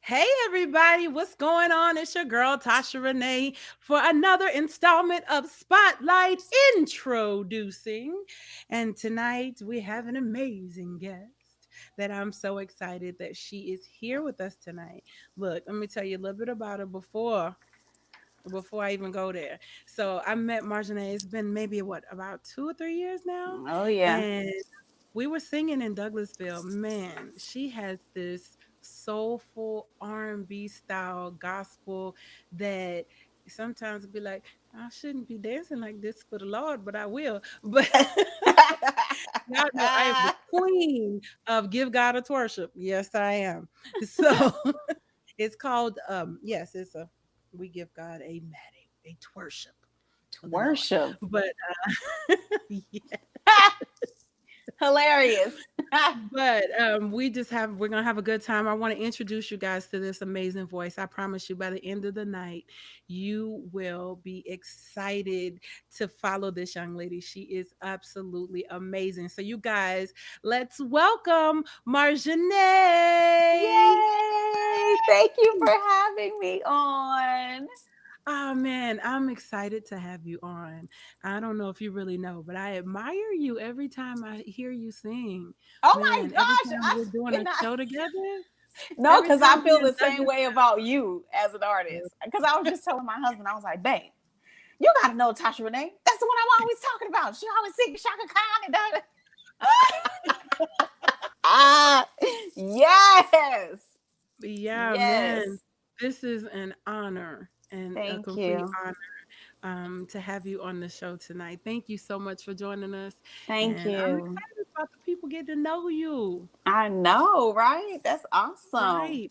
Hey everybody, what's going on? It's your girl Tasha Renee for another installment of Spotlight Introducing. And tonight we have an amazing guest that I'm so excited that she is here with us tonight. Look, let me tell you a little bit about her before I even go there. So I met Marjané. It's been maybe about 2 or 3 years now, Oh yeah. and we were singing in Douglasville. Man, she has this soulful R&B style gospel that sometimes be like, I shouldn't be dancing like this for the Lord, but I will. But y'all know I am the queen of give God a worship. Yes, I am. So it's called yes, it's a we give God a worship of the Lord. Worship. But yeah, Hilarious. but we're gonna have a good time. I want to introduce you guys to this amazing voice. I promise you by the end of the night, you will be excited to follow this young lady. She is absolutely amazing. So you guys, let's welcome Marjané. Yay! Thank you for having me on. Oh man, I'm excited to have you on. I don't know if you really know, but I admire you every time I hear you sing. Oh my Man, every gosh, time I we're doing a cannot. show together, No, every because time I we feel in the same Douglas. way about you as an artist. Because I was just telling my husband, I was like, babe, you got to know Tasha Renee. That's the one I'm always talking about. She always sings Shaka Khan and da. Ah, yes, Yeah, man, yes. this is an honor and a Thank complete you. honor to have you on the show tonight. Thank you so much for joining us, Thank and I'm you. excited about the people get to know you. I know, right? That's awesome. Right.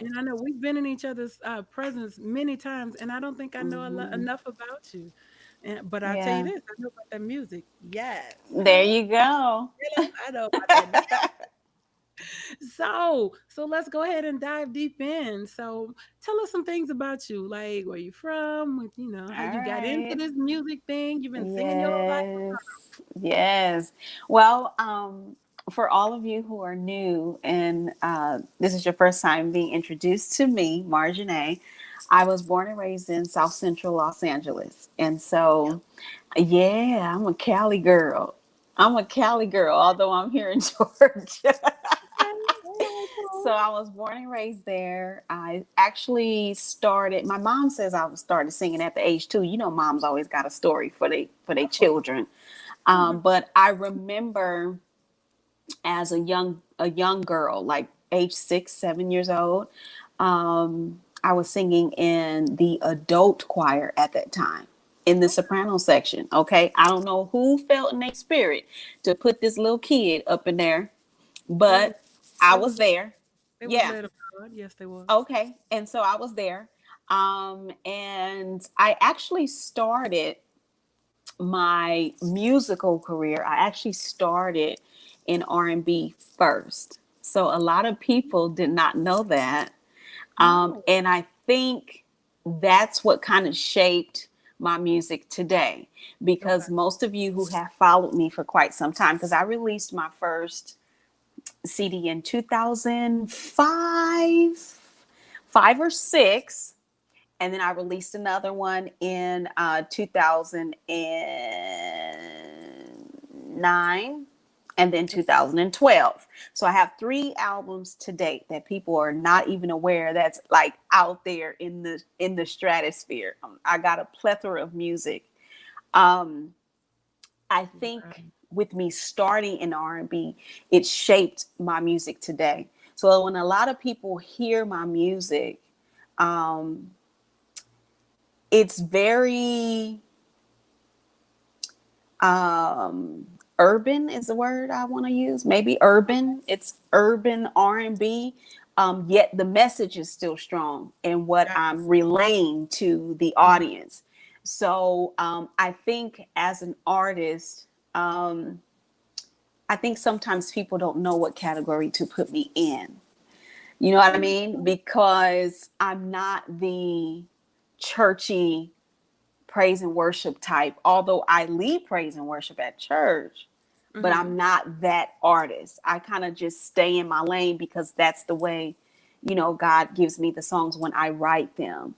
And I know we've been in each other's presence many times, and I don't think I know Hmm. enough about you. But I'll tell you Yeah. this: I know about that music. Yes, There you go. I know about that. So let's go ahead and dive deep in. So tell us some things about you, like where you from, how All you got into right. this music thing. You've been singing your whole life. Yes. Yes. Well, for all of you who are new and this is your first time being introduced to me, Marjané, I was born and raised in South Central Los Angeles. And Yep. so, yeah, I'm a Cali girl. I'm a Cali girl, although I'm here in Georgia. Okay. All right. So Cool. I was born and raised there. I actually started. My mom says I started singing at the age 2. You know, moms always got a story for they Of course. children. Mhm. But I remember as a young girl, like age 6, 7 years old. I was singing in the adult choir at that time in the Okay. soprano section. Okay, I don't know who felt in their spirit to put this little kid up in there, They was but I they was was there. they was Yeah. led of God. Yes, they was. Okay. And so I was there. And I actually started my musical career. I actually started in R&B first. So a lot of people did not know that. No. And I think that's what kind of shaped my music today, Okay. because most of you who have followed me for quite some time, because I released my first CD in 2005, 5 or 6, and then I released another one in 2009, and then 2012. So I have 3 albums to date that people are not even aware that's like out there in the stratosphere. I got a plethora of music. Um, I think Right. with me starting in R&B, it shaped my music today. So when a lot of people hear my music, um, it's very um, urban is the word I want to use. Maybe urban. It's urban R&B. Yet the message is still strong in what Got I'm relaying to the mhm. audience. So I think as an artist, um, I think sometimes people don't know what category to put me in. You know what I mean? Because I'm not the churchy praise and worship type, although I lead praise and worship at church, but Mhm. I'm not that artist. I kind of just stay in my lane because that's the way God gives me the songs when I write them.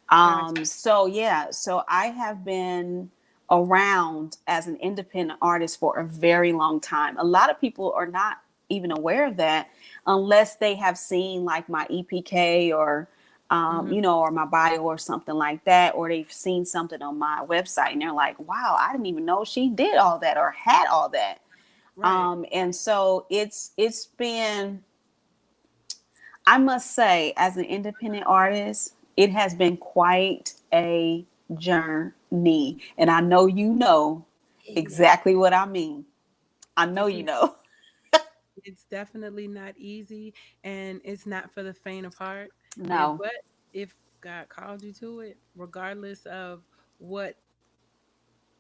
Gotcha. So yeah, so I have been around as an independent artist for a very long time. A lot of people are not even aware of that unless they have seen like my EPK or Hmm. or my bio or something like that, or they've seen something on my website and they're like, wow, I didn't even know she did all that or had all that. Right. And so it's been, I must say, as an independent artist, it has been quite a journey. And I know you know Yeah. exactly what I mean. I know It's you know. it's definitely not easy, and it's not for the faint of heart. No, But if God called you to it, regardless of what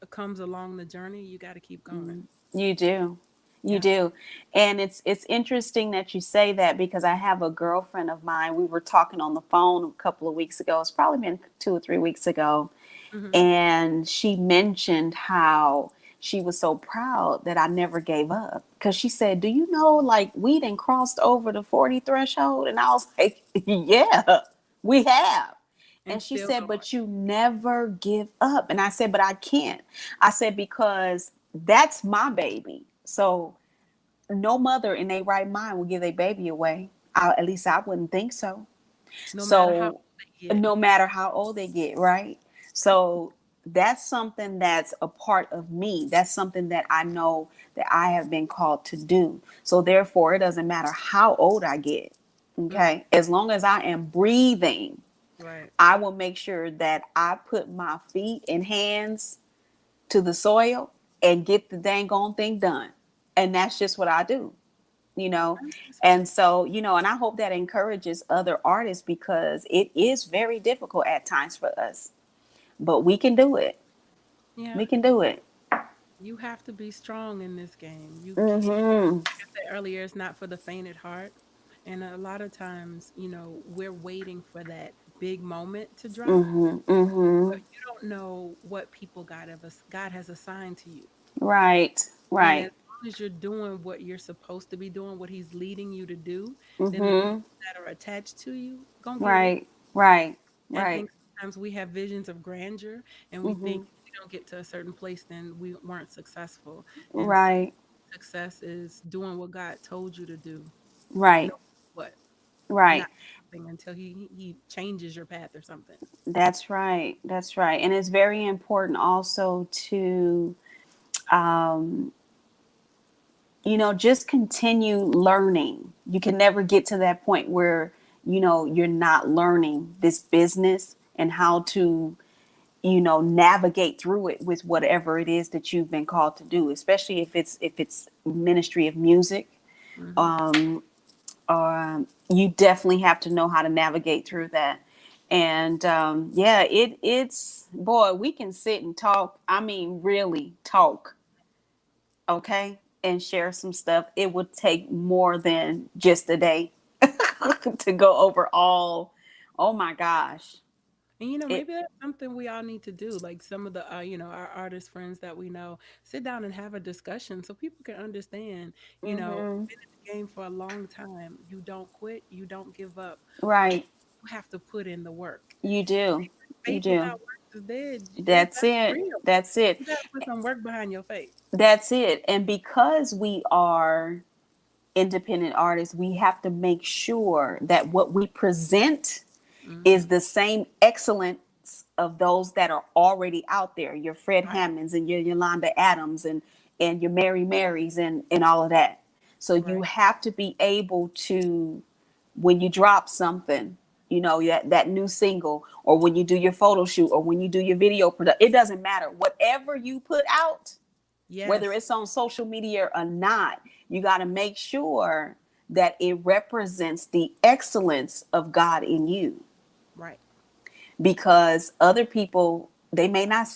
comes along the journey, you got to keep going. you do. You Yeah. do. And it's interesting that you say that because I have a girlfriend of mine. We were talking on the phone a couple of weeks ago. It's probably been 2 or 3 weeks ago. Hmm. And she mentioned how she was so proud that I never gave up. Because she said, do you know, like, we done crossed over the 40 threshold? And I was like, yeah, we have. And And she still said, going. but you never give up. And I said, but I can't. I said, because that's my baby. So no mother in their right mind will give their baby away. At least I wouldn't think so. No matter how So old they get. no matter how old they get, right? So that's something that's a part of me. That's something that I know that I have been called to do. So therefore, it doesn't matter how old I get. Mm, Okay. As long as I am breathing, right. I will make sure that I put my feet and hands to the soil and get the dang on thing done. And that's just what I do, you know. That's And so, and I hope that encourages other artists because it is very difficult at times for us, but we can do it. Yeah. We can do it. You have to be strong in this game. You can't, Mhm. like I said earlier, it's not for the faint at heart. And a lot of times, we're waiting for that big moment to drop, Mhm. but Mhm. you don't know what people God has assigned to you. Right. And as Right. long as you're doing what you're supposed to be doing, what he's leading you to do, then the Mhm. people that are attached to you gonna get it. Right. Right. I Right. think sometimes we have visions of grandeur and we think Mhm. if we don't get to a certain place, then we weren't successful. And Right. success is doing what God told you to do, no Right. what, Right. not stopping until he changes your path or something. That's right. That's right. And it's very important also to um just continue learning. You can never get to that point where, you're not learning this business and how to, navigate through it with whatever it is that you've been called to do, especially if it's ministry of music. Hmm. You definitely have to know how to navigate through that. And yeah, it's boy, we can sit and talk. I mean, really talk, okay, and share some stuff. It would take more than just a day to go over all. Oh my gosh. And It. maybe that's something we all need to do. Like some of the, our artist friends that we know, sit down and have a discussion so people can understand. Hmm. Been in the game for a long time. You don't quit. You don't give up. But Right. you have to put in the work. You do. You Faith do. without works is dead. That's That's it. real. That's it. You got to put some work behind your faith. That's it. And because we are independent artists, we have to make sure that what we present is Hmm. the same excellence of those that are already out there, your Fred Right. Hammonds and your Yolanda Adams and your Mary Marys and all of that. So you Right. have to be able to, when you drop something, that new single, or when you do your photo shoot, or when you do your video product, it doesn't matter. Whatever you put out, whether Yes. it's on social media or not, you got to make sure that it represents the excellence of God in you, Right. because other people, they may not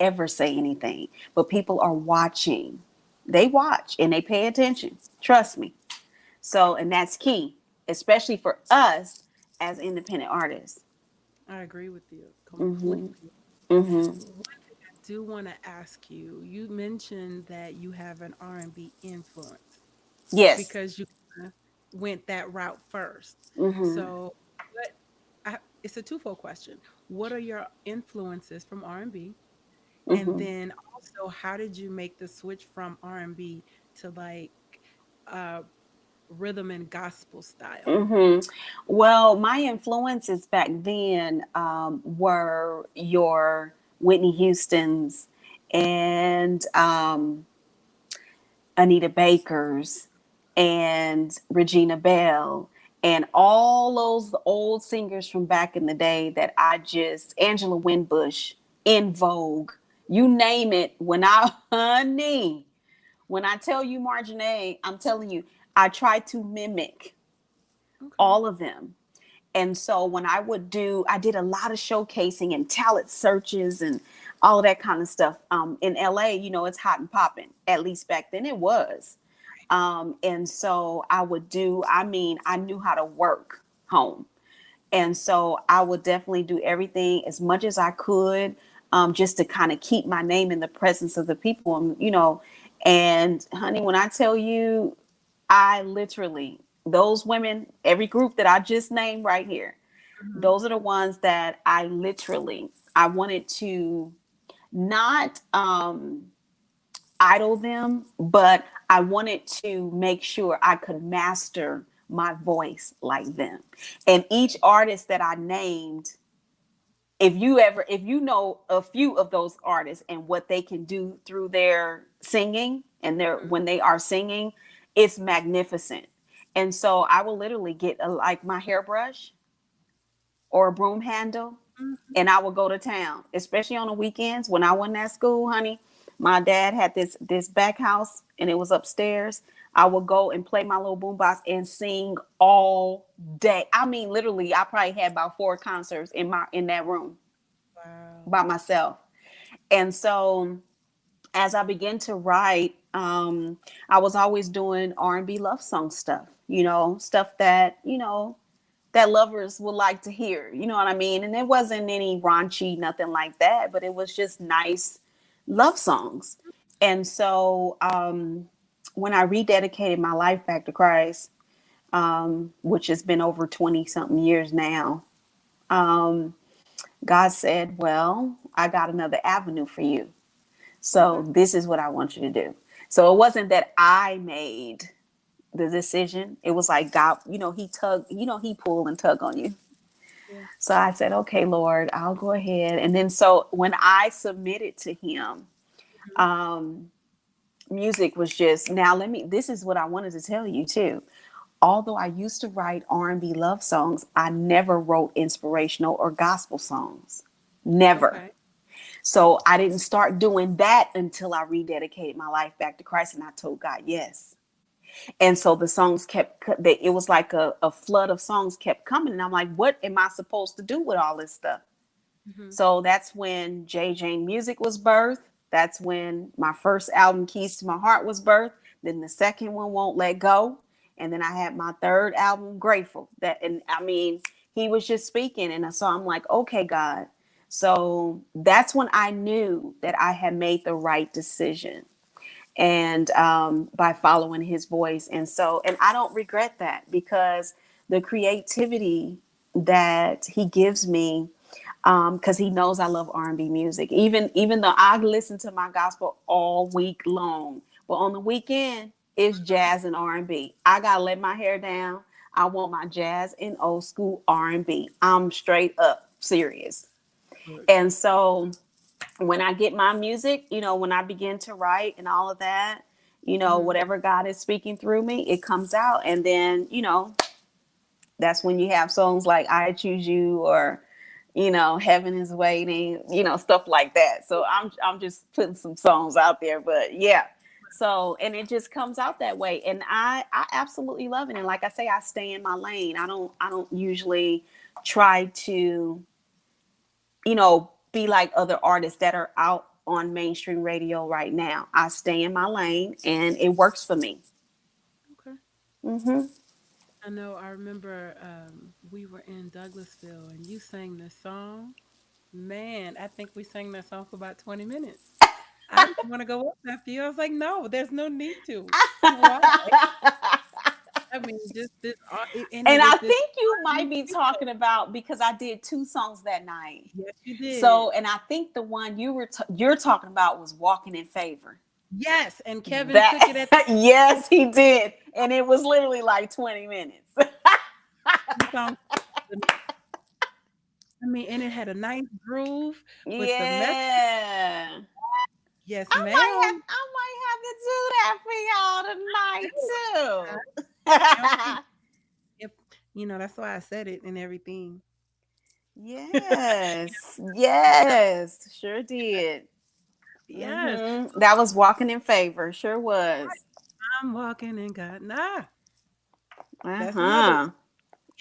ever say anything, but people are watching. They watch and they pay attention, trust me. So, and that's key, especially for us as independent artists. I agree with you Hmm. completely. Hmm. One thing I do want to ask you, you mentioned that you have an R&B influence Yes. because you went that route first. Mhm. So, what it's a twofold question. What are your influences from R&B? And Mhm. then also, how did you make the switch from R&B to like uh rhythm and gospel style? Well, my influences back then were your Whitney Houston's and Anita Baker's and Regina Bell and all those old singers from back in the day that I just, Angela Winbush, In Vogue, you name it. When I, honey, when I tell you Marjané, I'm telling you, I try to mimic Okay. all of them. And so when I would do, I did a lot of showcasing and talent searches and all of that kind of stuff. In LA, it's hot and popping. At least back then it was. And so I would do, I mean, I knew how to work home. And so I would definitely do everything as much as I could, just to kind of keep my name in the presence of the people. And honey, when I tell you, I literally, those women, every group that I just named right here, Mhm. those are the ones that I wanted to not idle them, but I wanted to make sure I could master my voice like them. And each artist that I named, if you know a few of those artists and what they can do through their singing and their Mhm. when they are singing, it's magnificent. And so I will literally get like my hairbrush or a broom handle, Mhm. and I would go to town, especially on the weekends when I wasn't at school, honey. My dad had this back house and it was upstairs. I would go and play my little boombox and sing all day. I mean, literally, I probably had about 4 concerts in that room Wow. by myself. And so as I began to write, I was always doing R&B love song stuff, stuff that lovers would like to hear, you know what I mean? And it wasn't any raunchy, nothing like that, but it was just nice love songs. And so when I rededicated my life back to Christ, which has been over 20 something years now, um, God said, well, I got another avenue for you. Okay. So this is what I want you to do. So it wasn't that I made the decision. It was like God, he pulled and tug on you. Yeah. So I said, okay, Lord, I'll go ahead. And then so when I submitted to him, Mhm. um, music was just, now this is what I wanted to tell you too. Although I used to write R&B love songs, I never wrote inspirational or gospel songs. Never. Okay. So I didn't start doing that until I rededicated my life back to Christ and I told God yes. And so the songs it was like a flood of songs kept coming. And I'm like, what am I supposed to do with all this stuff? Mhm. So that's when J. Jane Music was birthed. That's when my first album, Keys to My Heart, was birthed. Then the second one, Won't Let Go. And then I had my third album, Grateful. And I mean, he was just speaking. And so I'm like, okay, God. So that's when I knew that I had made the right decision and by following his voice. And I don't regret that because the creativity that he gives me, because he knows I love R&B music. Even though I listen to my gospel all week long, but on the weekend it's jazz and R&B. I gotta let my hair down. I want my jazz and old school R&B. I'm straight up serious. Good. And so when I get my music, when I begin to write and all of that, Mhm. whatever God is speaking through me, it comes out. And then, that's when you have songs like I Choose You or, Heaven is Waiting, stuff like that. So I'm just putting some songs out there, but yeah. So, and it just comes out that way. And I absolutely love it. And like I say, I stay in my lane. I don't usually try to be like other artists that are out on mainstream radio right now. I stay in my lane and it works for me. Okay. Hmm. I know. I remember we were in Douglasville and you sang this song. Man, I think we sang that song for about 20 minutes. I didn't want to go up after you. I was like, no, there's no need to. Why? I mean, just this, and it And was I this think you might R&B be video. talking about because I did two songs that night. Yes, you did. So, and I think the one you're talking about was "Walking in Favor." Yes, and Kevin took it That at the end. yes, he did, and it was literally like 20 minutes. The song. I mean, and it had a nice groove, but the message, Yeah, yes, ma'am. I might have to do that for Y'all y'all see, tonight if that's why I said it and everything. too. Yes, yes, sure did. Yes, That was "Walking in Favor." Sure was. I'm walking in God. Nah, Uh that's another one. huh.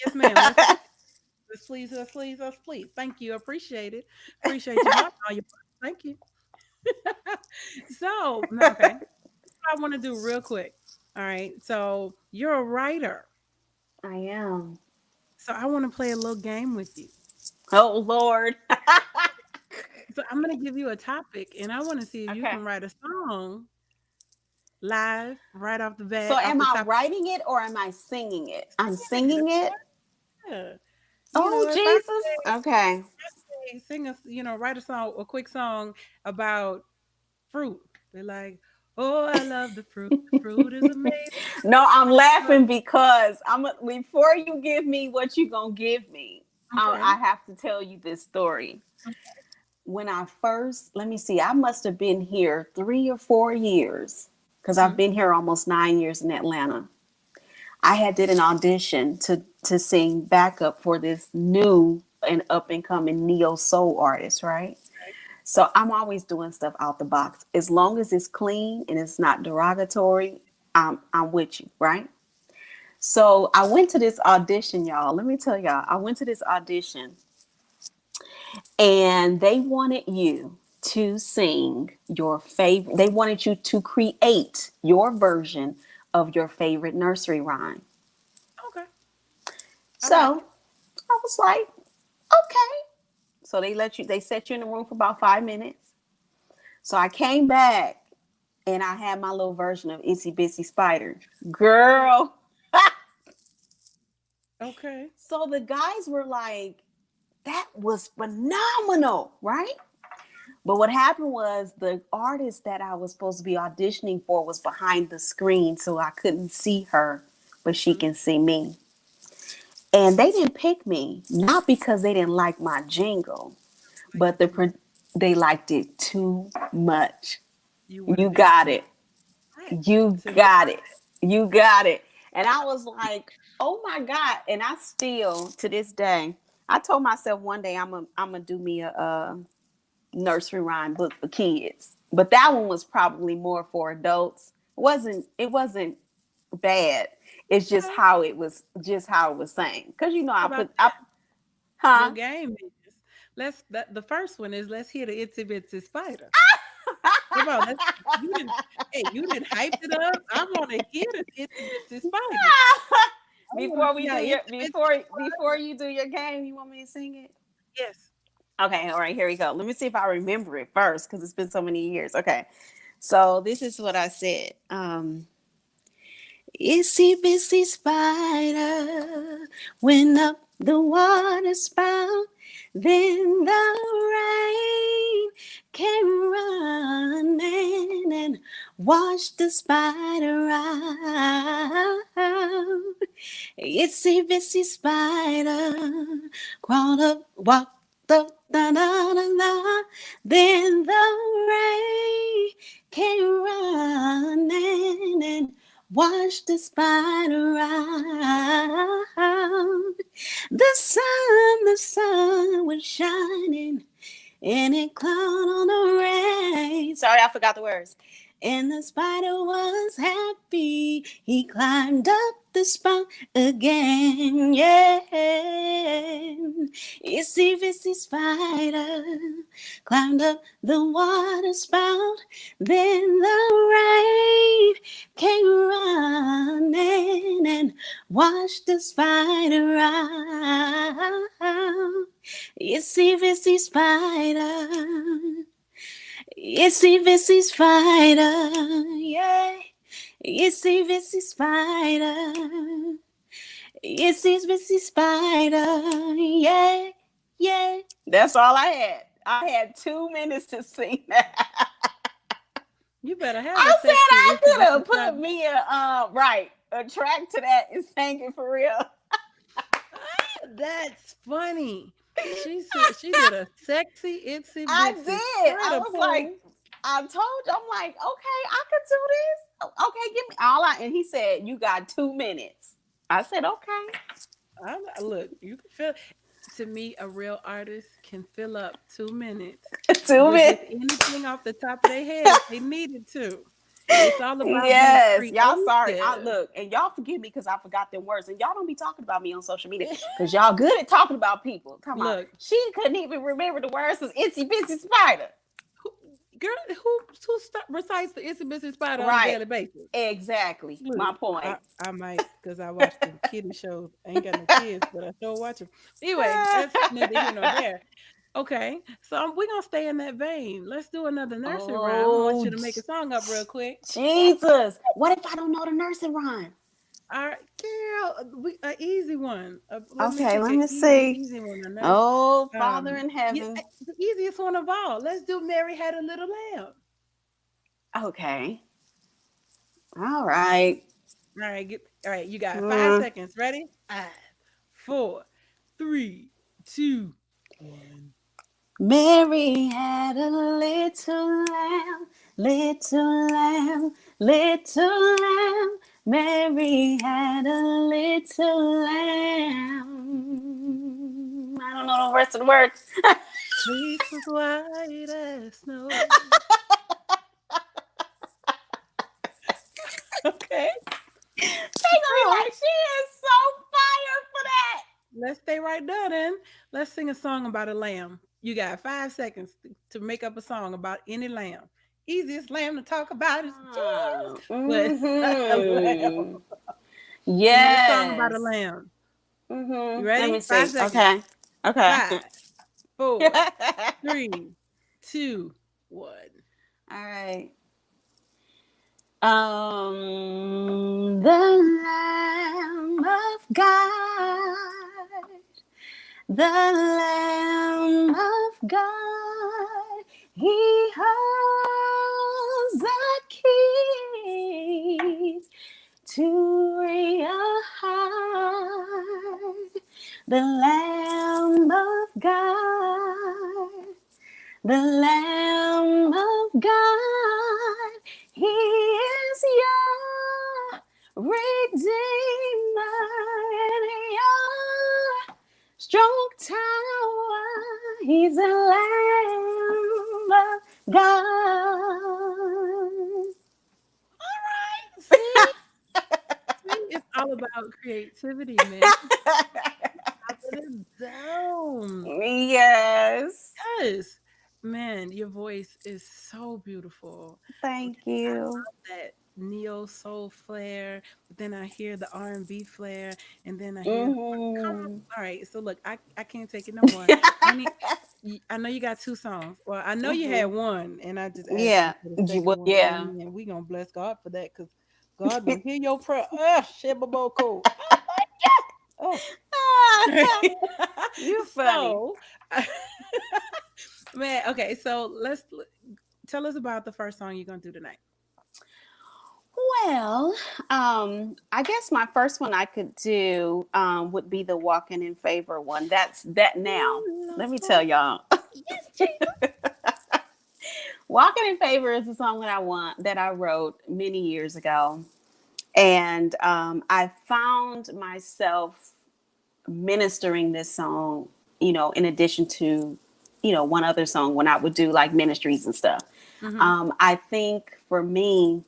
Yes, ma'am. Let's please, let's please, let's please. Thank you. Appreciate it. Appreciate your heart. All your thank you. So, no, okay. I want to do real quick. All right. So you're a writer. I am. So I want to play a little game with you. Oh Lord. So I'm going to give you a topic and I want to see if you Okay. can write a song live right off the So bat, off am the I top. writing it or am I singing it? I'm Yeah, singing it. yeah. Oh If I Jesus. Okay. say sing a, write a song, a quick song about fruit. They're like, oh, I love the fruit. The fruit is amazing. No, I'm laughing because before you give me what you gonna give me, Okay. I have to tell you this story. When I first, let me see, I must have been here 3 or 4 years because I've Mm-hmm. been here almost 9 years in Atlanta. I had did an audition to sing backup for this new and up and coming neo soul artist, right? So I'm always doing stuff out the box. As long as it's clean and it's not derogatory, I'm with you, right? So I went to this audition, y'all. Let me tell y'all, I went to this audition and they wanted you to sing your favorite, they wanted you to create your version of your favorite nursery rhyme. Okay. I like So it. I was like, okay. So they set you in the room for about 5 minutes. So I came back and I had my little version of Itsy Bitsy Spider. Girl. Okay. So the guys were like, that was phenomenal, right? But what happened was the artist that I was supposed to be auditioning for was behind the screen, so I couldn't see her, but she Mhm. can see me. And they didn't pick me, not because they didn't like my jingle, Like but it too much. they liked it too much. You would You have been got a it. threat You to the got it. You got it. And I was like, oh my God. And I still, to this day, I told myself one day I'm gonna do me a nursery rhyme book for kids. But that one was probably more for adults. It wasn't bad. It's okay. just how it was saying. Cause How I about put I your huh? game is the first one is let's hear the itsy bitsy spider. Come on, let's you didn't hype it up. I want to hear the itsy bitsy spider. I want to before see we how do itsy your bitsy before you do your game, you want me to sing it? yes. Okay, all right, here we go. Let me see if I remember it first because it's been so many years. Okay, so this is what I said. Itsy bitsy spider went up the water spout, then the rain came running and washed the spider out. Itsy bitsy spider crawled up, walked up, da da da da. Then the rain came running and washed the spider out. The sun was shining and it cloud on the rain. Sorry, I forgot the words. And the spider was happy. He climbed up the spout again. Yeah. Itsy bitsy spider climbed up the water spout. Then the rain came running and washed the spider out. Itsy bitsy spider, itsy bitsy spider, yeah. Itsy bitsy spider. Itsy bitsy spider. Yeah, yeah. That's all I had. I had 2 minutes to sing that. You better have a I said sexy I itsy could bitsy have spider. put me a track to that and sang it for real. That's funny. She did a sexy itsy I bitsy did. I spider was like, pose. I told you, I'm like, okay, I could do this. Okay, give me all I. And he said, you got 2 minutes. I said, okay. Look, you can feel. To me, a real artist can fill up 2 minutes 2 with just minutes. anything off the top of their head if they needed to. It's all about being Yes, y'all sorry. I creative. look and y'all forgive me because I forgot them words. And y'all don't be talking about me on social media because y'all good at talking about people. Talking about Look, she couldn't even remember the words of Itsy Bitsy Spider. who, girl, who recites the itsy bitsy spider on a Right. daily basis? Exactly. Look, My point. I might because I watch them kitty shows. I ain't got no kids, but I sure watch them. Anyway, that's neither here nor there. Okay, so we're gonna stay in that vein. Let's do another nursery rhyme. I want Oh, you to make a song up real quick. Jesus. What if I don't know the nursing rhyme? All right, girl, an easy one. Let me Okay, pick let an me easy, see. easy one. A nurse. Oh, Father in Yeah, heaven. the easiest one of all. Let's do Mary Had a Little Lamb. Okay. All right. All right, all right. You got five Mm. seconds. Ready? 5, 4, 3, 2, 1. Mary had a little lamb, little lamb. Mary had a little lamb. I don't know the rest of the words. Face was white as snow. Okay. They gonna be So like, she is so fire for that. let's stay right there then. Let's sing a song about a lamb. You got 5 seconds to make up a song about any lamb. Easiest lamb to talk about is Jesus, but a lamb. Mm-hmm. Give me a song about a Yes. lamb. You Mm-hmm. Let ready? me Five see. seconds. Okay. Okay. 5, 4, 3, 2, 1. All right. The Lamb of God, the Lamb of God, He holds the keys to your heart. The Lamb of God, the Lamb of God, He is your Redeemer and your strong tower. He's the Lamb of God. See? See? It's all about creativity, man. Put it down. Yes. Yes. Man, your voice is so beautiful. Thank Okay, I you. love that neo soul flair, but then I hear the R&B flair, and then I hear come on. Mm-hmm. All right, so look, I can't take it no more. I need I know you got two songs. Well, I know you had Mm-hmm. one, and I just asked you Yeah. for the second Well, one. yeah. Amen. We gonna bless God for that because God gonna hear your prayer. Shebaboko. Oh, You funny. so man, okay, so tell us about the first song you're gonna do tonight. Well, I guess my first one I could do would be the Walking in Favor one. That's that now. Ooh, Let me tell Lord. y'all. Yes, Jesus. Walking in Favor is a song that I wrote many years ago. And I found myself ministering this song, in addition to, one other song when I would do like ministries and stuff. Mm-hmm. I think for me,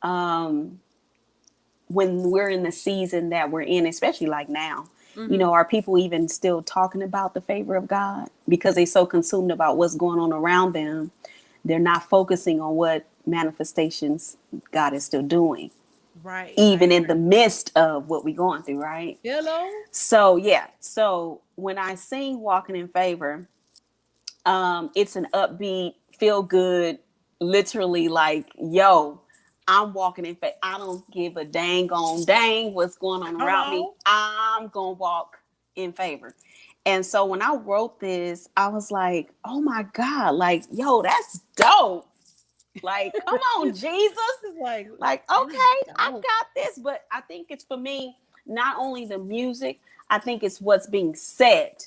um, when we're in the season that we're in, especially like now, Mm-hmm. are people even still talking about the favor of God because they're so consumed about what's going on around them? They're not focusing on what manifestations God is still doing, Right, I even in the agree. midst of what we're going through, right? Hello. So, yeah. So when I sing Walking in Favor, it's an upbeat, feel good, literally like, yo, I'm walking in faith. I don't give a dang on dang what's going on Come around me. on. I'm gonna walk in favor. And so when I wrote this, I was like, oh my God, like, yo, that's dope. Like, come on, Jesus. It's like, Like, that's okay, I dope. got this. But I think it's for me, not only the music, I think it's what's being said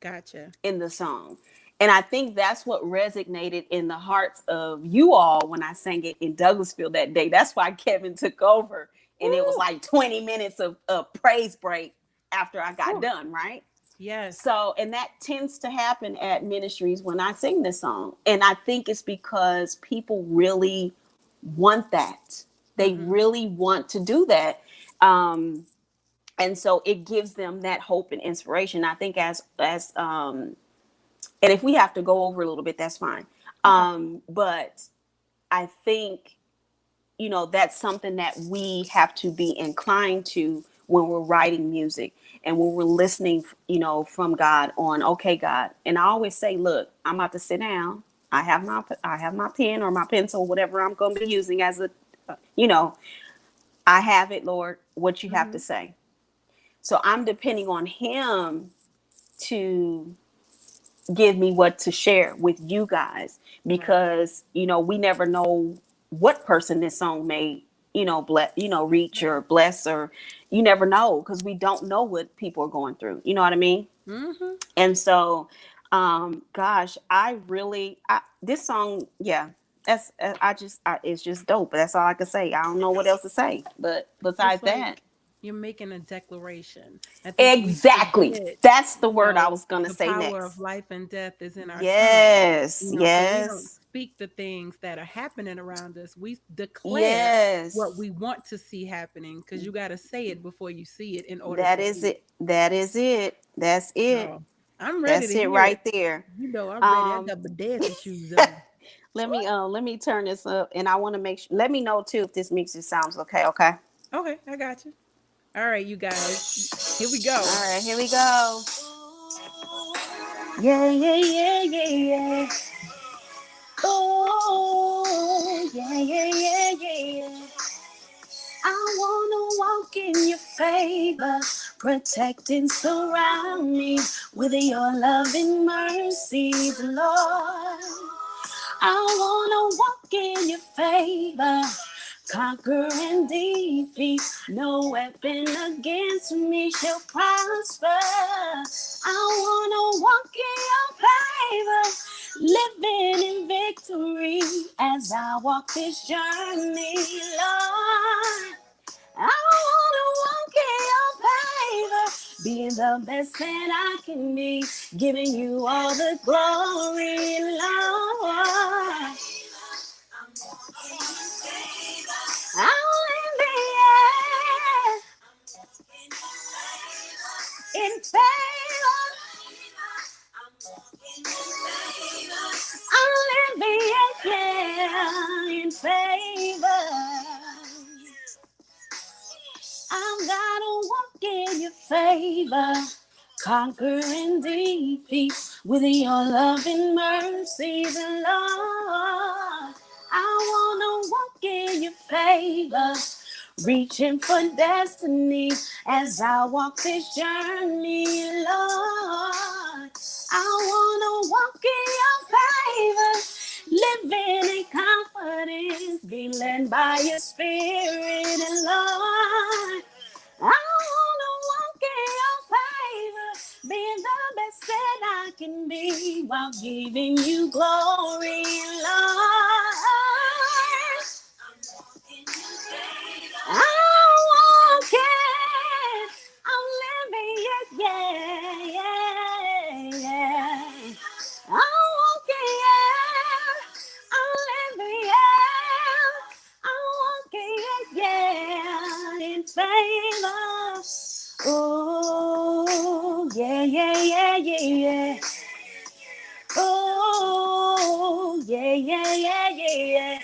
Gotcha. in the song. And I think that's what resonated in the hearts of you all when I sang it in Douglasville that day. That's why Kevin took over. And it was Woo. like 20 minutes of praise break after I got Woo. done, right? Yes. So, and that tends to happen at ministries when I sing this song. And I think it's because people really want that. They Mm-hmm. really want to do that. Um, and so it gives them that hope and inspiration. I think and if we have to go over a little bit, that's fine. Okay. But I think, that's something that we have to be inclined to when we're writing music and when we're listening, from God on, okay, God. And I always say, look, I'm about to sit down. I have my pen or my pencil, whatever I'm going to be using as you know, I have it, Lord, what you have Mm-hmm. to say. So I'm depending on him to give me what to share with you guys Right. because we never know what person this song may bless, reach or bless, or you never know because we don't know what people are going through, you know what I mean? Mm-hmm. And so gosh, this song, yeah, that's it's just dope. That's all I can say. I don't know what else to say but It's besides that. like you're making a declaration. I think we Exactly, forget, that's the you word I know, was gonna the say power of next. life and death is in our tongue. Yes, So we don't yes. speak the things that are happening around us. We declare what Yes, we want to see happening because you got to say it before you see it in order that to is see it. it. That is it. That's it. So I'm ready That's to it hear right it. there. You know, I'm ready. I Um, got my dancing shoes on. let me turn this up, and I want to make sure. Let me know too if this mixture sounds okay. Okay. Okay, I got you. All right, you guys, here we All go. right. Here we go. Yeah, yeah, yeah, yeah, yeah. Oh, yeah, yeah, yeah, yeah, yeah. I wanna walk in your favor, protect and surround me with your loving mercies, Lord. I wanna walk in your favor, conquer and defeat. No weapon against me shall prosper. I wanna walk in your favor, living in victory as I walk this journey, Lord. I wanna walk in your favor, being the best that I can be, giving you all the glory, Lord. I'll in favor. I'll in favor. I'm gonna walk in your favor, conquer and defeat with your love and mercies, Lord. I wanna walk in your favor, reaching for destiny as I walk this journey, Lord. I wanna walk in your favor, living in confidence, be led by your spirit, Lord. I wanna walk in your favor, being the best that I can be while giving you glory, Lord. I'm walking, I'm living it, yeah, yeah, yeah. I'm walking, yeah, I'm living, yeah. I'm walking, yeah, in favor. Oh, yeah, yeah, yeah, yeah, yeah. Oh, yeah, yeah, yeah, yeah, yeah.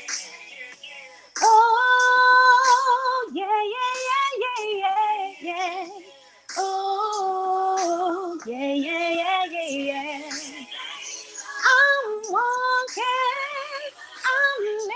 Oh, yeah, yeah, yeah, yeah, yeah, yeah. Oh, yeah, yeah, yeah, yeah, yeah. I'm walking, I'm living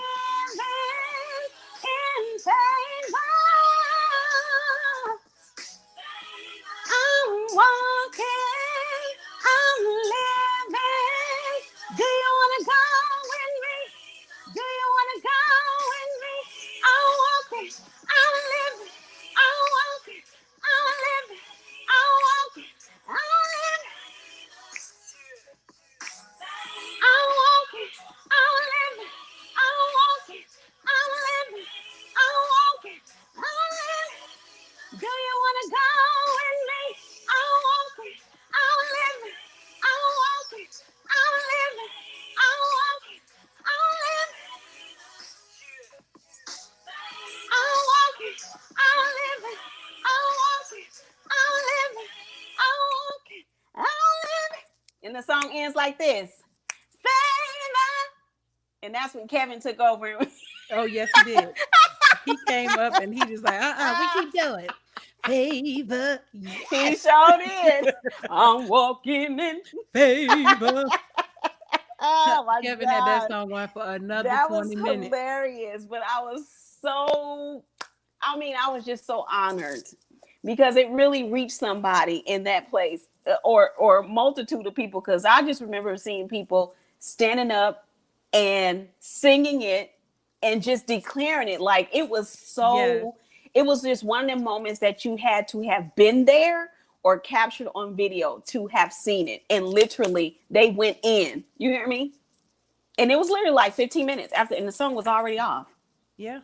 And the song ends like this. Favor. And that's when Kevin took over. Oh, yes, he did. He came up and he just like, we keep doing favor, He yes, sure did. I'm walking in. favor. Oh my Kevin had that God. song on for another That was 20 minutes. hilarious. But I was so, I mean, I was just so honored because it really reached somebody in that place, or a multitude of people. Because I just remember seeing people standing up and singing it and just declaring it like it was Yes, so. It was just one of them moments that you had to have been there or captured on video to have seen it. And literally, they went in. You hear me? And it was literally like 15 minutes after, and the song was already off. yeah.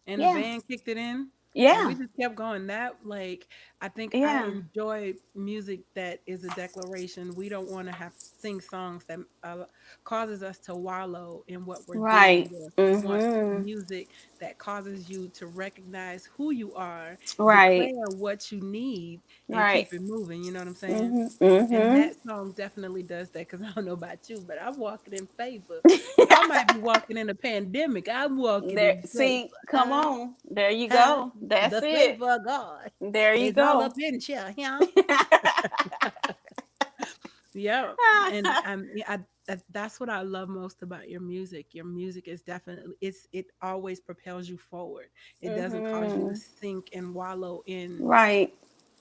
And the Yeah, band kicked it in, and we yeah, just kept going. That, like, I think I yeah. enjoy music that is a declaration. We don't want to have sing songs that causes us to wallow in what we're dealing Right. with. We want Mm-hmm. music that causes you to recognize who you are, Right. declare what you need, and Right. keep it moving. You know what I'm saying? Mm-hmm. And Mm-hmm. that song definitely does that, because I don't know about you, but I'm walking in favor. Y'all might be walking in a pandemic. I'm walking There. in favor. See, come Huh? on. There you Huh? go. That's The it. favor of God There you is all go. up in here, yeah. Yeah, and that's what I love most about your music. Your music is definitely, it always propels you forward. It doesn't cause you to Mm-hmm. sink and wallow in Right.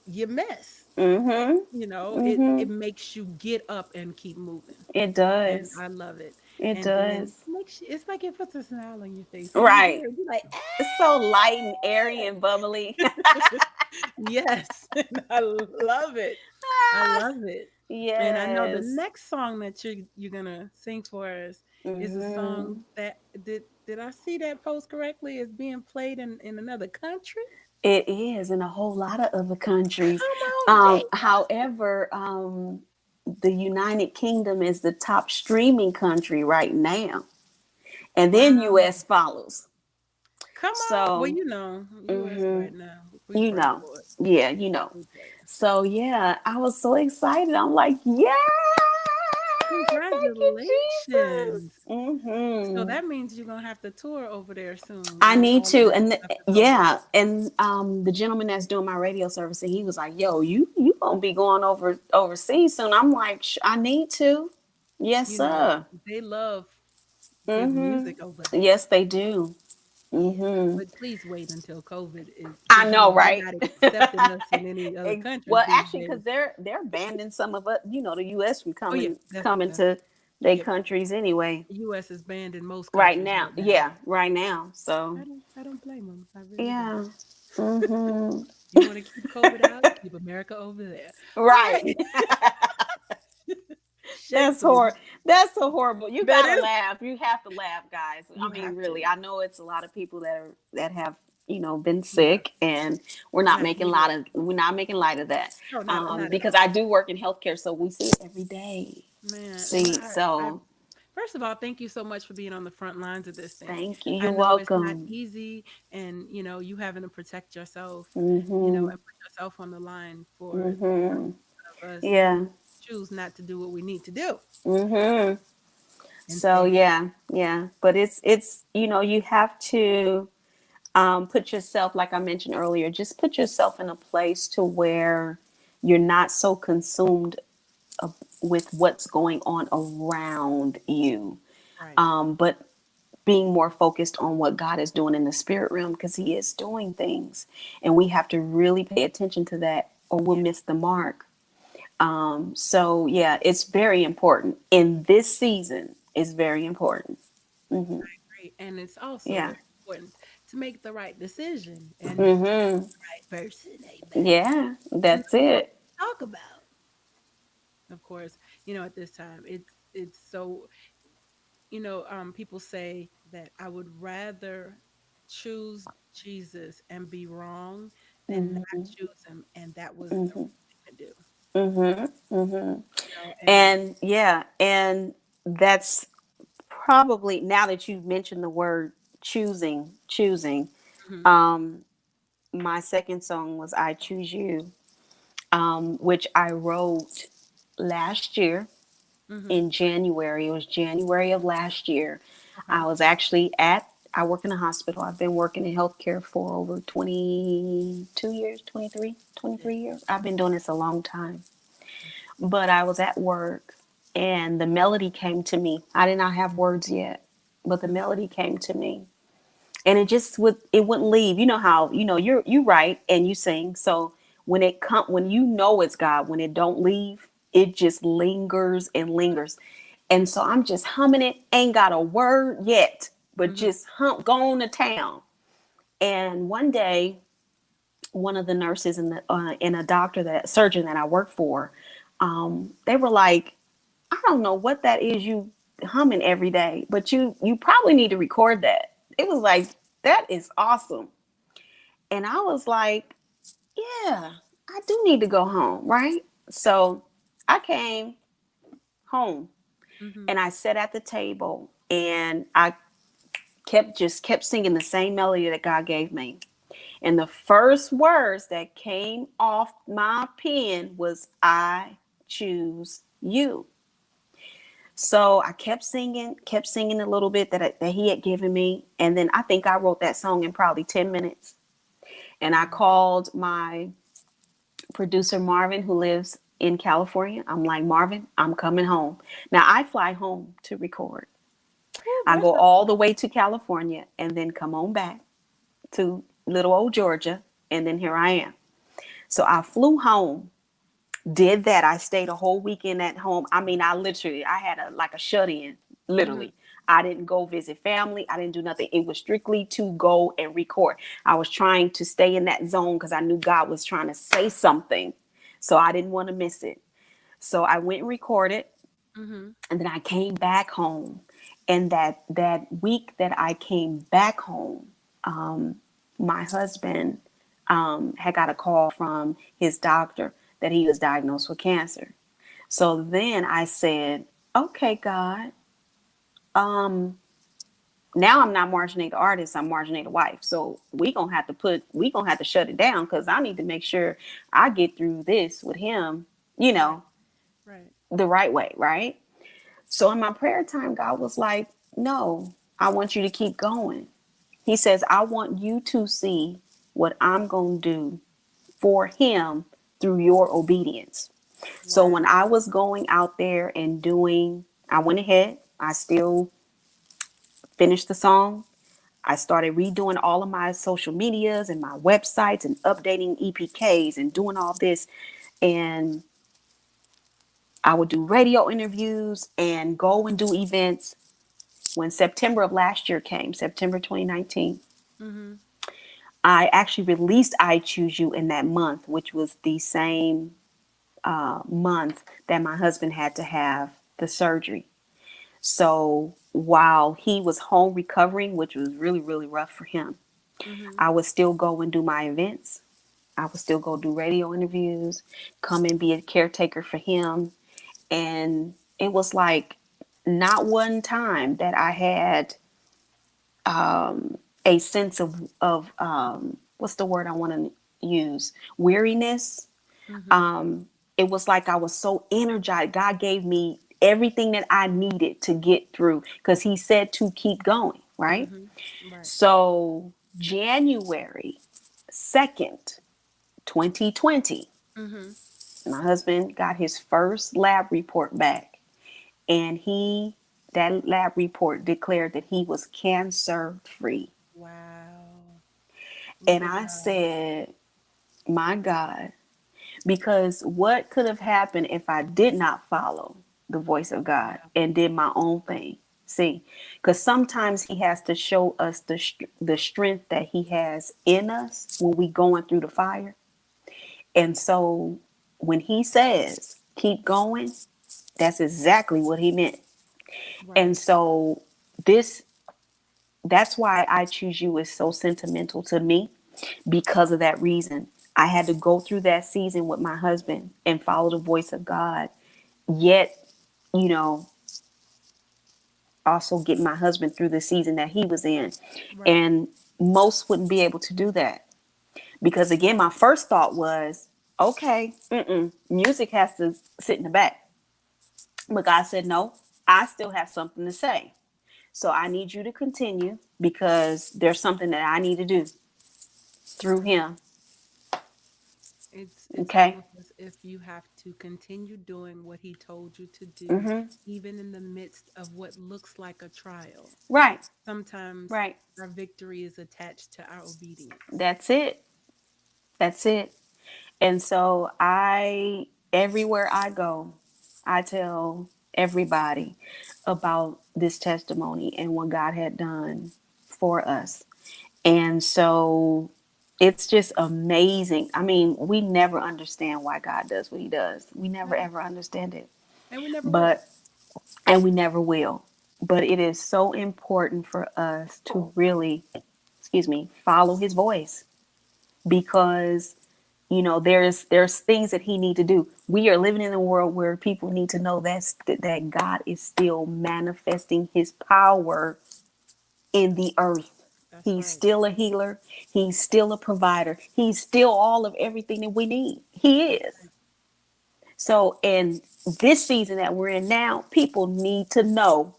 your mess. Mm-hmm. It Mm-hmm. makes you get up and keep moving. It And does. I love it. It And then does. makes you, it's like it puts a smile on your face. When you Right. hear it, you're like, It's so light and airy and bubbly. yes, I love it. I love it. And I know the Yes. next song that you're gonna sing for us is a song Mm-hmm. that did I see that post correctly? Is being played in another country? It is in a whole lot of other countries. Come on, Jesus. However, the United Kingdom is the top streaming country right now, and then Wow. U.S. follows. Come on. Well, So, US hmm right now. We you pray know, for it. yeah, you know. We pray. So yeah, I was so excited. I'm like, yeah, thank you, Jesus. Congratulations. So Hmm. that means you're gonna have to tour over there soon I when need all of to, this and stuff is over. yeah, and the gentleman that's doing my radio service, and he was like, "Yo, you gonna be going overseas soon?" I'm like, I need to. Yes, You know, sir. they love good Mhm. music over there. Yes, they do. Mhm. But please wait until COVID is, I because know, they're right? not accepting us in any other countries Well, these actually, days. because they're banning some of us, the U.S. from Oh yeah, coming that's to their yep. countries anyway. US is banned in most Right countries now, right now. yeah, right now. So I don't blame them. I really don't. yeah. Mhm. You want to keep COVID out? Keep America over there. All Right. right. That's Shamefully. hor That's so horrible. You That gotta is, laugh. You have to laugh, guys. I you mean, have really. to. I know it's a lot of people that have been Yeah. sick, and we're not Have making yeah. light of that. No, not at Because all. I do work in healthcare, so we see it every day. Man, See, I so first of all, thank you so much for being on the front lines of this thing. thank you. I You're know it's not welcome. easy, and you having to protect yourself, Mhm. and put yourself on the line for Mhm. of us who Yeah. choose not to do what we need to do. Mhm. And So say, yeah, yeah. But it's you have to put yourself, like I mentioned earlier, just put yourself in a place to where you're not so consumed with what's going on around you, right, but being more focused on what God is doing in the spirit realm, because He is doing things, and we have to really pay attention to that, or we'll yeah, miss the mark. So yeah, it's very important in this season. It's very important. Hmm. great. And it's also Yeah. very important to make the right decision and choose Hmm. the right person. Amen. Yeah, that's That's what it. we talk about. Of course, at this time, it's so people say that I would rather choose Jesus and be wrong than not Hmm. choose him, and that was the Hmm. right thing to do. Hmm. Hmm. And And yeah, and that's probably, now that you've mentioned the word choosing, mhm, um, my second song was "I Choose You," which I wrote last year. Mm-hmm. in January. It was January of last year. Okay. I was actually I work in a hospital. I've been working in healthcare for over 22 years, 23, Yes. 23 years. I've been doing this a long time. But I was at work and the melody came to me. I did not have words yet, but the Mm-hmm. melody came to me. And it wouldn't leave. You know how, you write and you sing. So when you know it's God, when it don't leave, it just lingers and lingers. And so I'm just humming it, ain't got a word yet, but Mm-hmm. just going to town. And one day, one of the nurses and a doctor, that surgeon that I work for, they were like, I don't know what that is you humming every day, but you probably need to record that. It was like, that is awesome. And I was like, yeah, I do need to go home, right? So I came home Mm-hmm. and I sat at the table and I kept singing the same melody that God gave me. And the first words that came off my pen was, I choose you. So I kept singing a little bit that he had given me. And then I think I wrote that song in probably 10 minutes. And I called my producer, Marvin, who lives in California. I'm like, Marvin, I'm coming home. Now I fly home to record. Ooh, I bless go her. all the way to California and then come on back to little old Georgia. And then here I am. So I flew home, did that. I stayed a whole weekend at home. I mean, I had a shut in, Mm-hmm. literally. I didn't go visit family. I didn't do nothing. It was strictly to go and record. I was trying to stay in that zone because I knew God was trying to say something. So I didn't want to miss it. So I went and recorded, Mm-hmm. and then I came back home. And that week that I came back home, my husband had got a call from his doctor that he was diagnosed with cancer. So then I said, okay, God, now I'm not Marjané the artist, I'm Marjané the wife. So we gonna have to shut it down because I need to make sure I get through this with him, you Right. know, Right. the right way, right? So in my prayer time, God was like, no, I want you to keep going. He says, I want you to see what I'm going to do for him through your obedience. So Wow. when I was going out there and I went ahead, I still finished the song. I started redoing all of my social medias and my websites and updating EPKs and doing all this. And I would do radio interviews and go and do events. When September of last year came, September 2019, Mm-hmm. I actually released I Choose You in that month, which was the same month that my husband had to have the surgery. So while he was home recovering, which was really, really rough for him, Mm-hmm. I would still go and do my events. I would still go do radio interviews, come and be a caretaker for him. And it was like not one time that I had a sense of what's the word I want to use? Weariness. Mm-hmm. It was like I was so energized. God gave me everything that I needed to get through because he said to keep going, right? Mm-hmm. Right. So January 2nd, 2020, Mm-hmm. my husband got his first lab report back, and that lab report declared that he was cancer free. Wow. Look And at I God. said, my God, because what could have happened if I did not follow the voice of God Wow. and did my own thing? See, because sometimes he has to show us the strength that he has in us when we going through the fire. And so when he says, keep going, that's exactly what he meant. And Right. so this that's why I Choose You is so sentimental to me because of that reason. I had to go through that season with my husband and follow the voice of God, yet, you know, also get my husband through the season that he was in. Right. And most wouldn't be able to do that because, again, my first thought was, okay, music has to sit in the back. But God said, no, I still have something to say. So I need you to continue because there's something that I need to do through him. It's Okay. almost as if you have to continue doing what he told you to do, Mm-hmm. even in the midst of what looks like a trial. Right. Sometimes Right. our victory is attached to our obedience. That's it. That's it. And so everywhere I go, I tell everybody about this testimony and what God had done for us. And so it's just amazing. I mean, we never understand why God does what he does. We never No, ever understand it. and we never will. But and we never will. But it is so important for us to really, excuse me, follow his voice because there's things that he need to do. We are living in a world where people need to know that God is still manifesting his power in the earth. That's He's right. still a healer. He's still a provider. He's still all of everything that we need. He That's is. right. So in this season that we're in now, people need to know.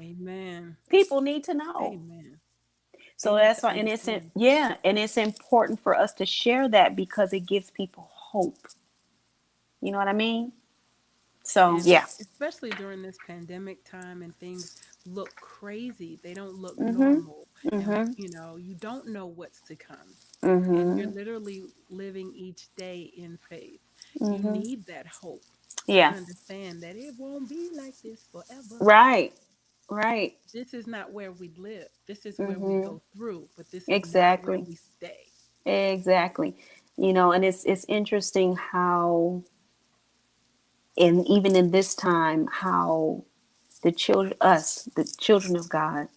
Amen. People need to know. Amen. They So need that's to why, and understand. and it's important for us to share that because it gives people hope. You know what I mean? So And yeah. especially during this pandemic time and things look crazy, they don't look Mhm. normal. And, Mhm. you don't know what's to come. And you're Mhm. literally living each day in faith. You Mhm. need that hope to Yeah. understand that it won't be like this forever. Right. Right. This is not where we live. This is where we Mhm. go through, but this is not where Exactly. we stay. Exactly. And it's interesting how, and even in this time, how the children of God,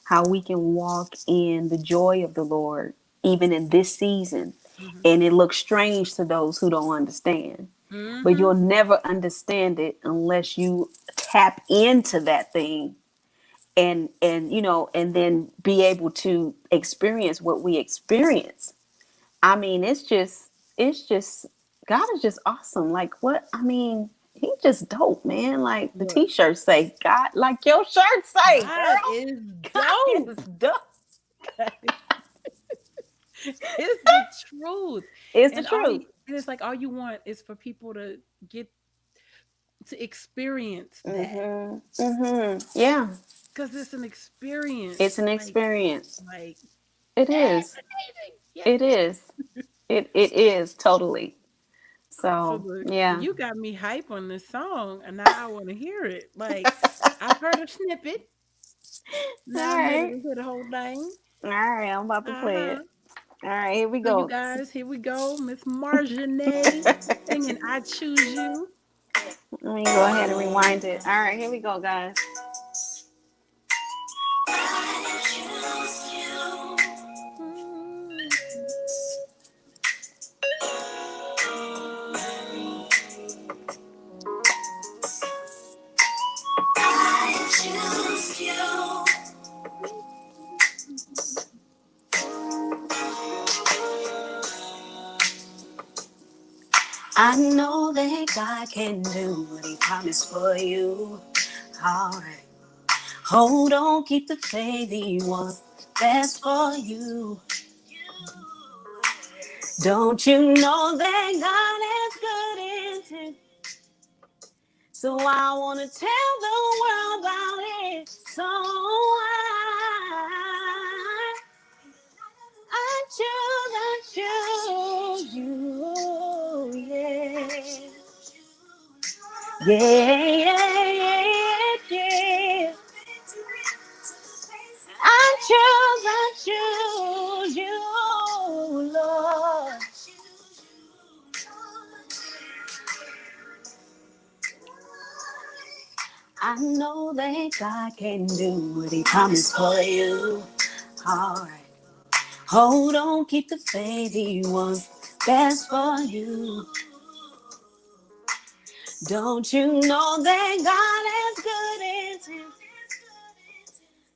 how we can walk in the joy of the Lord, even in this season. Hmm. And it looks strange to those who don't understand. But Hmm. you'll never understand it unless you tap into that thing and then be able to experience what we experience. I mean, it's just God is just awesome. Like what I mean, he just dope, man. Like the Look, t-shirts say, God, like your shirt say, God girl, is God dope. is dope. It's the truth. It's the And truth. it's like all you want is for people to get to experience that. Yeah, Because it's an it's experience. an Like, experience. like, It yeah, is. it's amazing. It Yes. is. It is totally. So So look, yeah. you got me hype on this song, and now I want to hear it. Like, I've heard a snippet. All Now I'm ready right. to hear the whole thing. All right. I'm about to play Uh-huh. it. All right. Here we So you go. guys, here we go. Miss Marjané singing "I Choose You." Let me go ahead and rewind it. All right. Here we go, guys. Mm. I know that God can do what He promised for you. All right. Hold on, keep the faith He wants. That's for you. Don't you know that God has good intent? So I wanna tell the world about it. So I choose you. Yeah. Yeah, yeah, yeah, yeah. I choose you, Lord. I know that God can do what He promised for you. All right. Hold on, keep the faith He wants. Best for you. Don't you know that God has good intent?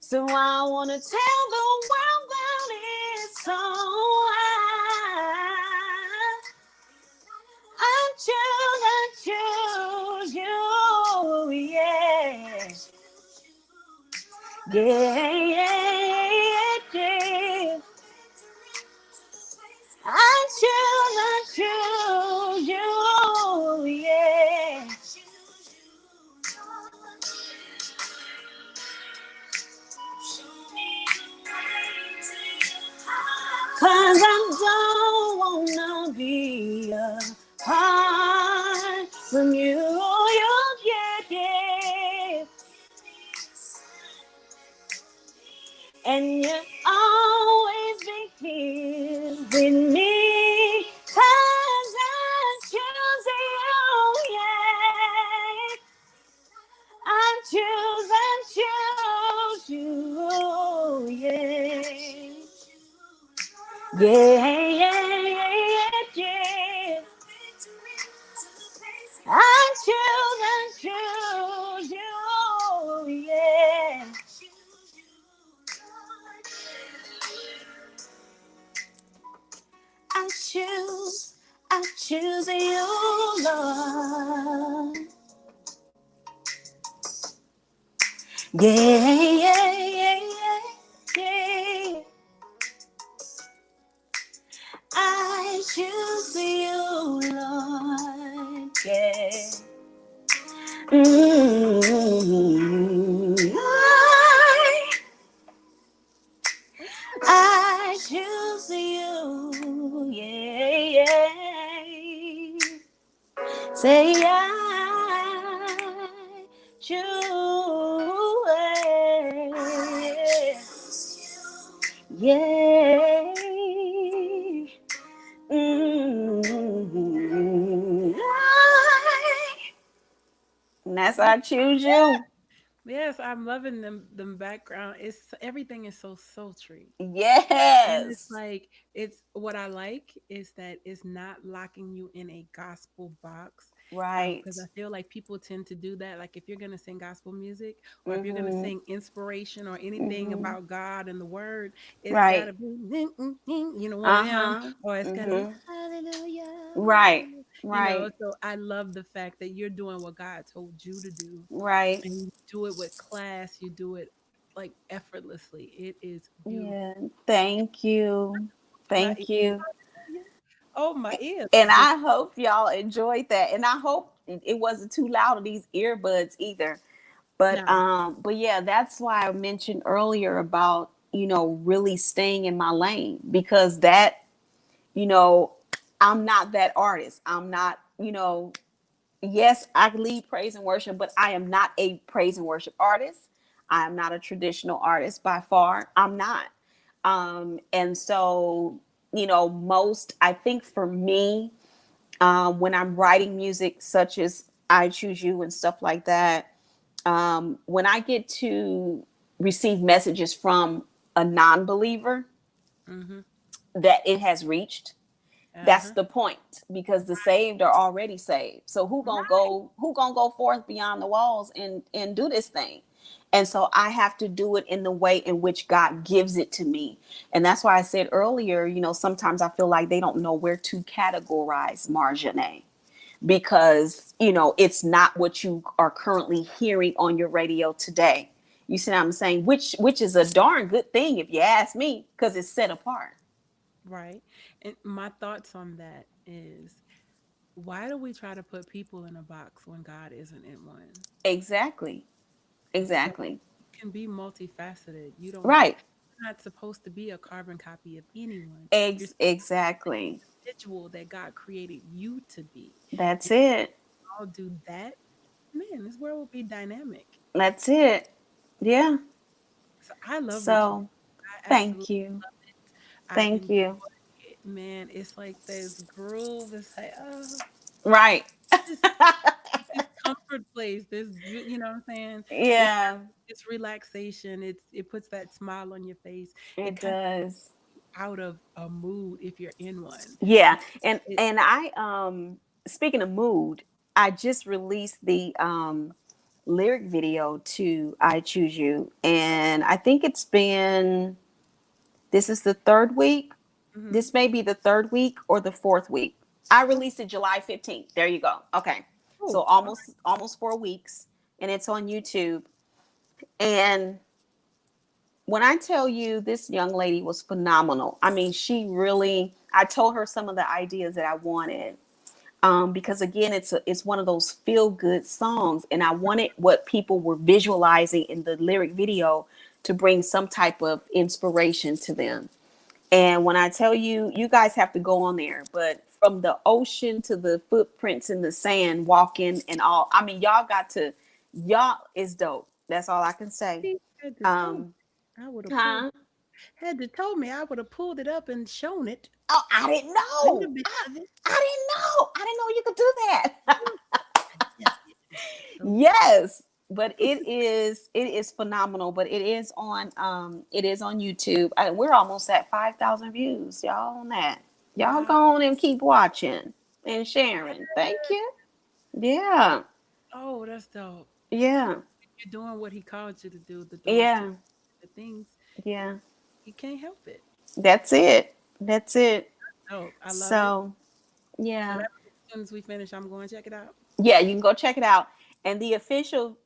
So I wanna tell the world about it. So I choose you, Yeah, yeah, yeah. I choose you. Yeah. Cause I don't wanna be apart from you. You get it. And you always be here with me. Cause I choose you, yeah. I choose you, yeah. Yeah, yeah, yeah, yeah. I choose you, yeah. I choose, I choose you, Lord. Yeah, yeah, yeah, yeah, yeah. I choose you, Lord. Yeah. Mm-hmm. I choose you. Yeah, yeah. Say I choose. Yeah. Mm-hmm. And that's Yeah. I choose you. Yes, I'm loving them background. It's everything is so sultry. And it's Yes. like it's what I like is that it's not locking you in a gospel box. Because Right. I feel like people tend to do that. Like if you're gonna sing gospel music or if you're gonna Mm-hmm. sing inspiration or anything Mm-hmm. about God and the word, it's Right. gotta be one of them, Uh-huh. or it's gotta be Mm-hmm. hallelujah. Right. You know, Right. so I love the fact that you're doing what God told you to do Right. and you do it with class, you do it like effortlessly. It is Yeah. beautiful. Thank you. My Thank you. ears, oh, my ears And was just I hope y'all enjoyed that. And I hope it wasn't too loud of these earbuds either. no, But yeah, that's why I mentioned earlier about, really staying in my lane because that, you know, I'm not that artist. I'm not, yes, I lead praise and worship, but I am not a praise and worship artist. I am not a traditional artist by far. I'm not. And so, I think for me, when I'm writing music such as I Choose You and stuff like that, when I get to receive messages from a non believer mhm, that it has reached, that's uh-huh, the point because the saved are already saved. So right, who gonna go forth beyond the walls and do this thing? And so I have to do it in the way in which God gives it to me. And that's why I said earlier, sometimes I feel like they don't know where to categorize Marjané because, it's not what you are currently hearing on your radio today. You see what I'm saying? Which is a darn good thing if you ask me, because it's set apart. right. And my thoughts on that is why do we try to put people in a box when God isn't in one? Exactly. So Exactly. you can be multifaceted. You don't have Right. you're not supposed to be a carbon copy of anyone. You're supposed to be Exactly. the individual that God created you to be. That's And if it. we all do that, man, this world will be dynamic. That's it. Yeah. So I love what you do. So I thank absolutely you. love it. I Thank enjoy you. it, man. It's like this groove. It's like, oh, Right. this, this comfort place. You know what I'm saying? It Yeah, it's relaxation. It puts that smile on your face. It it kind of does. out of a mood if you're in one. Yeah. It, And it and I speaking of mood, I just released the lyric video to I Choose You, and I think it's been, this is the third week. hmm This may be the third week or the fourth week. I released it July 15th. There you go. Okay. So cool. All almost 4 weeks, and it's on YouTube. And when I tell you this young lady was phenomenal, I mean, she really, I told her some of the ideas that I wanted. Because again, it's one of those feel good songs, and I wanted what people were visualizing in the lyric video to bring some type of inspiration to them. And when I tell you, you guys have to go on there, but from the ocean to the footprints in the sand, walking and all, I mean, y'all got to, y'all is dope. That's all I can say. He had to told me. Um, I would have pulled huh? had to told me I would have pulled it up and shown it. Oh, I didn't A little know. bit of it. I didn't know. I didn't know you could do that. Yes, I just did. So Yes, but it is phenomenal. But it is on YouTube. We're almost at 5,000 views, y'all, on that. Y'all wow. go on and keep watching and sharing. Thank you. Yeah, Oh, that's dope. See, yeah, you're doing what he called you to do, the doors to yeah, the things. yeah. You can't help it. That's it. That's it. Oh, I love it. So So yeah, that as soon as we finish, I'm going to check it out. yeah. You can go check it out. And the official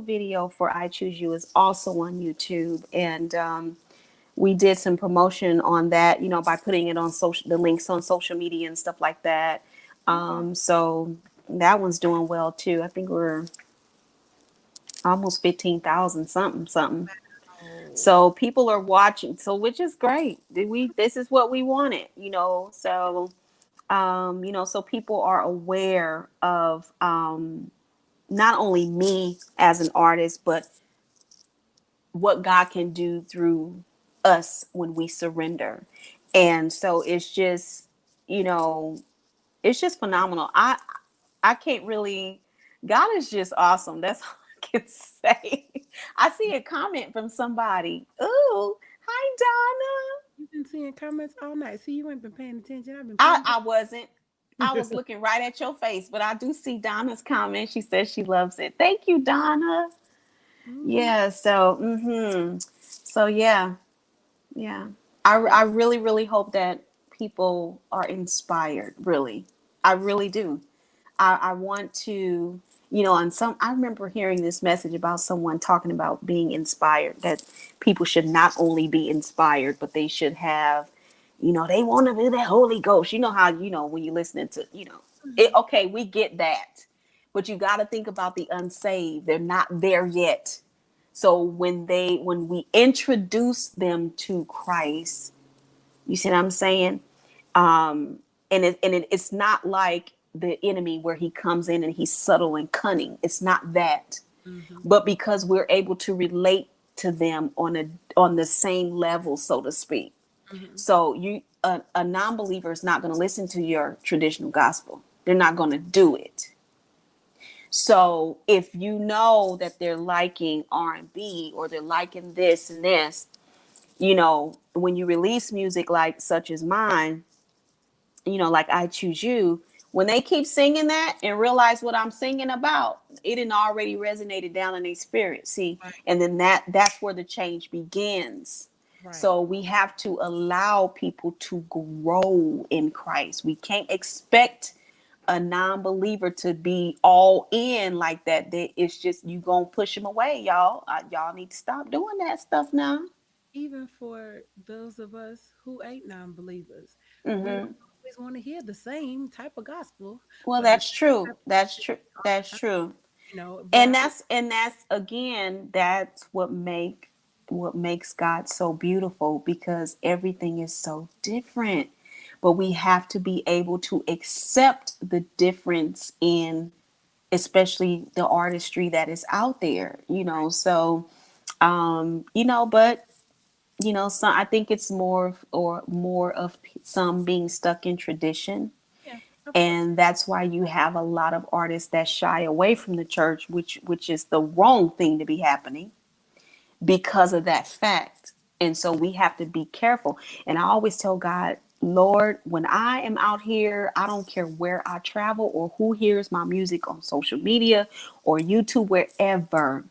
video for I Choose You is also on YouTube. And we did some promotion on that, by putting it on the links on social media and stuff like that. Okay. So that one's doing well too. I think we're almost 15,000 something something. Oh, So people are watching, so which is great. This is what we wanted, So so people are aware of not only me as an artist, but what God can do through us when we surrender. And so you know, it's just phenomenal. I can't really, God is just awesome. That's all I can say. I see a comment from somebody. Ooh, hi Donna. you've been seeing comments all night. See, you ain't been paying attention. I've been I, paying I wasn't. I was attention. looking right at your face, but I do see Donna's comment. She says she loves it. Thank you, Donna. Hmm. Yeah, so yeah, yeah. I That's really, really hope that people are inspired, really. I really do. I want to, and I remember hearing this message about someone talking about being inspired, that people should not only be inspired, but they should have, they want to be the Holy Ghost. You know how, when you're listening to, mhm. okay, we get that. But you got to think about the unsaved. They're not there yet. So when we introduce them to Christ, you see what I'm saying? It's not like the enemy where he comes in and he's subtle and cunning. It's not that, Mhm. but because we're able to relate to them on the same level, so to speak. Mhm. So a non-believer is not going to listen to your traditional gospel. They're not going to do it. So if you know that they're liking R&B or they're liking this and this, when you release music like such as mine, like I Choose You, when they keep singing that and realize what I'm singing about, it had already resonated down in their spirit. See, Right. and then that's where the change begins. Right. So we have to allow people to grow in Christ. We can't expect a non-believer to be all in like that. It's just you gonna push them away, y'all. Y'all need to stop doing that stuff now. Even for those of us who ain't non-believers, we don't Hmm. always want to hear the same type of gospel Well, or the that's same true. type of That's music true. all That's the time. true. But I would. And that's again, that's what makes God so beautiful, because everything is so different. But we have to be able to accept the difference in, especially the artistry that is out there, so but some, I think it's more of some being stuck in tradition. Yeah, of course. And that's why you have a lot of artists that shy away from the church, which is the wrong thing to be happening because of that fact. And so we have to be careful. And I always tell God, Lord, when I am out here, I don't care where I travel or who hears my music on social media or YouTube, wherever,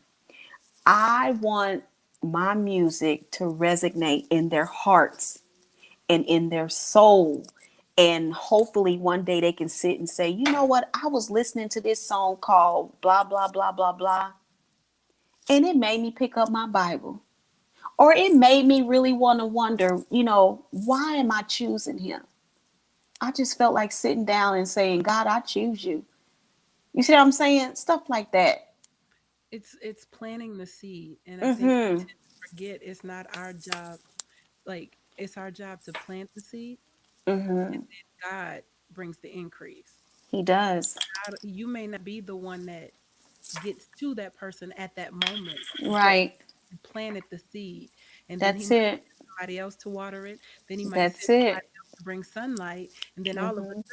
I want my music to resonate in their hearts and in their soul. And hopefully one day they can sit and say, you know what? I was listening to this song called blah, blah, blah, blah, blah. And it made me pick up my Bible. Or it made me really want to wonder, why am I choosing him? I just felt like sitting down and saying, God, I choose you. You see what I'm saying? Stuff like that. It's planting the seed, and I think we Mm-hmm. tend to forget it's not our job. Like, it's our job to plant the seed, and Mm-hmm. then God brings the increase. He does. You may not be the one that gets to that person at that moment, but Right. you planted the seed, and then he That's might it. send somebody else to water it. Then he might That's send it. somebody else to bring sunlight, and then all of a Mm-hmm. sudden,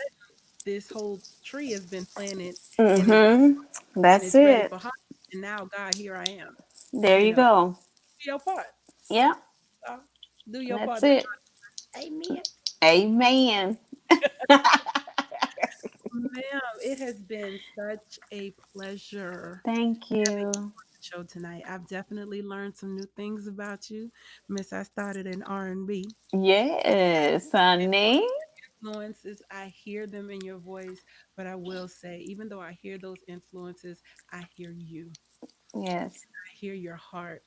this whole tree has been planted, and it's Mm-hmm. and That's it's ready it. for harvest. And now, God, here I am. There You you know, go. do your part. Yeah. Uh, do your That's part. it. Amen. Amen. Ma'am, it has been such a pleasure Thank having you you. on the show tonight. I've definitely learned some new things about you. Miss, I started in R&B. Yes, And those honey. influences, I hear them in your voice, but I will say, even though I hear those influences, I hear you. Yes. I hear your heart,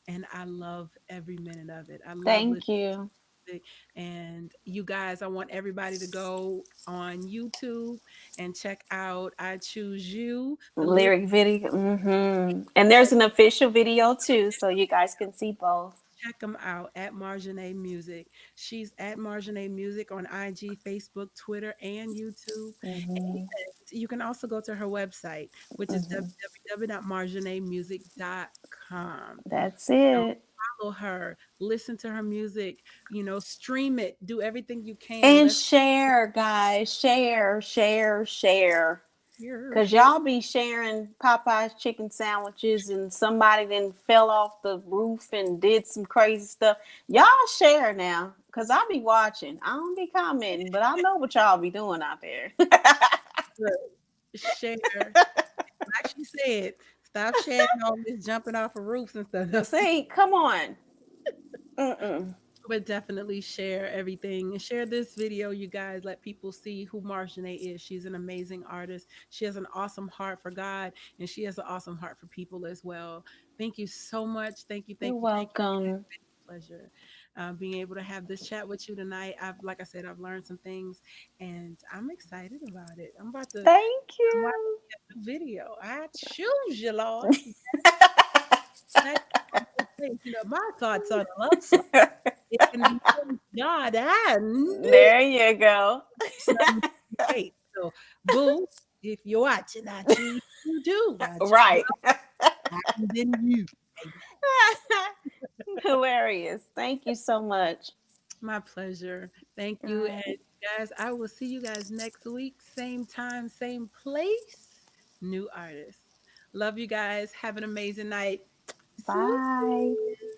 and I love every minute of it. I love listening Thank you. to music. And you guys, I want everybody to go on YouTube and check out I Choose You, the lyric. Lyric video. And there's an official video too, so you guys can see both. Check them out at Marjané Music. She's at Marjané Music on IG, Facebook, Twitter, and YouTube. Hmm. And you can also go to her website, which is Hmm. www.marjanemusic.com. That's So it. follow her, listen to her music, stream it, do everything you can. And Let's share, guys. Share, share, share. hear, Cause share. y'all be sharing Popeye's chicken sandwiches and somebody then fell off the roof and did some crazy stuff. Y'all share now. Cause I be watching. I don't be commenting, but I know what y'all be doing out there. Share. Like she said, stop sharing all this jumping off of roofs and stuff. See, come on. Mm-mm. But definitely share everything and share this video, you guys. Let people see who Marjane is. She's an amazing artist. She has an awesome heart for God, and she has an awesome heart for people as well. Thank you so much. Thank you, You're thank you, thank you. It has welcome. been a pleasure being able to have this chat with you tonight. Like I said, I've learned some things, and I'm excited about it. Thank I'm about you. to get the video. I choose you, Lord. That's what I'm saying. My thoughts on a love song. It can be praised God and There you go. something to create. So, boo, if you're watching, I choose you too. I choose Right. and then you. Amen. Hilarious. Thank you so much. My pleasure. Thank All you. And right. guys, I will see you guys next week. Same time, same place. New artists. Love you guys. Have an amazing night. Bye. Deuces.